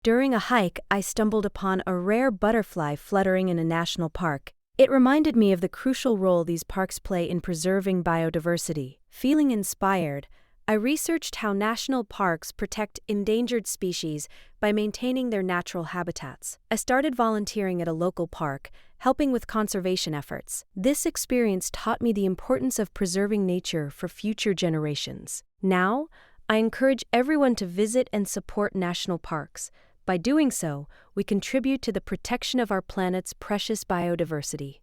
During a hike, I stumbled upon a rare butterfly fluttering in a national park. It reminded me of the crucial role these parks play in preserving biodiversity. Feeling inspired, I researched how national parks protect endangered species by maintaining their natural habitats. I started volunteering at a local park, helping with conservation efforts. This experience taught me the importance of preserving nature for future generations. Now, I encourage everyone to visit and support national parks. By doing so, we contribute to the protection of our planet's precious biodiversity.